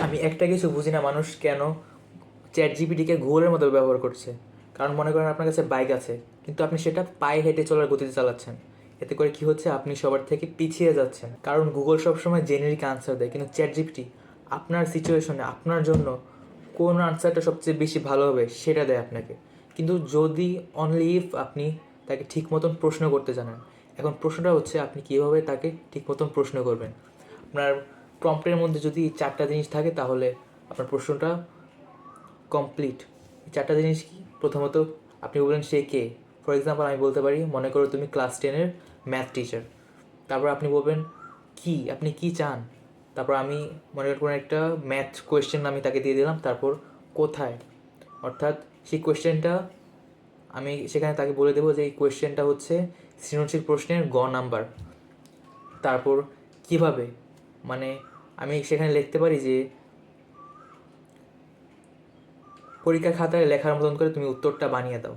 আমি একটা কিছু বুঝি না, মানুষ কেন চ্যাট জিপিটিকে গুগলের মতো ব্যবহার করছে। কারণ মনে করেন আপনার কাছে বাইক আছে, কিন্তু আপনি সেটা পায়ে হেঁটে চলার গতিতে চালাচ্ছেন। এতে করে কি হচ্ছে, আপনি সবার থেকে পিছিয়ে যাচ্ছেন। কারণ গুগল সবসময় জেনেরিক আনসার দেয়, কিন্তু চ্যাট জিপিটি আপনার সিচুয়েশনে আপনার জন্য কোন আনসারটা সবচেয়ে বেশি ভালো হবে সেটা দেয় আপনাকে। কিন্তু যদি অনলি ইফ আপনি তাকে ঠিক মতন প্রশ্ন করতে জানেন। এখন প্রশ্নটা হচ্ছে আপনি কীভাবে তাকে ঠিক মতন প্রশ্ন করবেন। আপনার প্রম্পটের মধ্যে যদি 4টা জিনিস থাকে তাহলে আপনার প্রশ্নটা কমপ্লিট। এই 4টা জিনিস কি? প্রথমত আপনি বলবেন সে কে। ফর এক্সাম্পল আমি বলতে পারি, মনে করো তুমি ক্লাস 10-এর ম্যাথ টিচার। তারপর আপনি বলবেন কি, আপনি কি চান। তারপর আমি মনে করি কোনো একটা ম্যাথ কোয়েশ্চেন আমি তাকে দিয়ে দিলাম। তারপর কোথায়, অর্থাৎ সেই কোয়েশ্চেনটা আমি সেখানে তাকে বলে দেবো যে এই কোয়েশ্চেনটা হচ্ছে সৃজনশীল প্রশ্নের নাম্বার। তারপর কিভাবে, মানে আমি সেখানে লিখতে পারি যে পরীক্ষা খাতায় লেখার মতন করে তুমি উত্তরটা বানিয়ে দাও।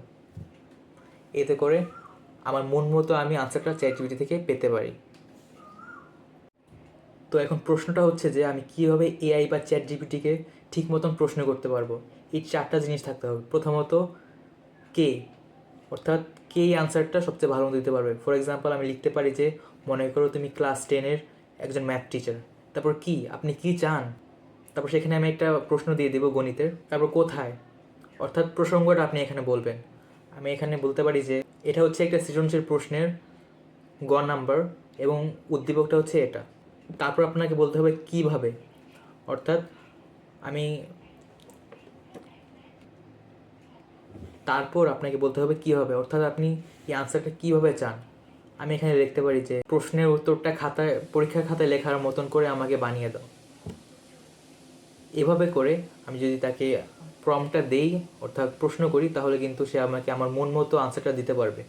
এতে করে আমার মন মতো আমি আনসারটা চ্যাট জিপিটি থেকে পেতে পারি। তো এখন প্রশ্নটা হচ্ছে যে আমি কীভাবে এআই বা চ্যাট জিপিটিকে ঠিক মতন প্রশ্ন করতে পারবো। এই 4টা জিনিস থাকতে হবে। প্রথমত কে, অর্থাৎ কে এই আনসারটা সবচেয়ে ভালো মতো দিতে পারবে। ফর এক্সাম্পল আমি লিখতে পারি যে মনে করো তুমি ক্লাস 10-এর একজন ম্যাথ টিচার। তারপর কি, আপনি কি চান। তারপর সেখানে আমি একটা প্রশ্ন দিয়ে দেবো গণিতের। তারপর কোথায়, অর্থাৎ প্রসঙ্গটা আপনি এখানে বলবেন। আমি এখানে বলতে পারি যে এটা হচ্ছে একটা সৃজনশীল প্রশ্নের নাম্বার এবং উদ্দীপকটা হচ্ছে এটা। তারপর আপনাকে বলতে হবে কিভাবে, অর্থাৎ আমি তারপর আপনাকে বলতে হবে কীভাবে, অর্থাৎ আপনি এই আনসারটা কীভাবে চান। আমি এখানে লিখতে পারি যে প্রশ্নের উত্তরটা খাতায়, পরীক্ষার খাতায় লেখার মতন করে আমাকে বানিয়ে দাও। এভাবে করে আমি যদি তাকে প্রম্পটটা দেই, অর্থাৎ প্রশ্ন করি, তাহলে কিন্তু সে আমাকে আমার মন মতো আনসারটা দিতে পারবে।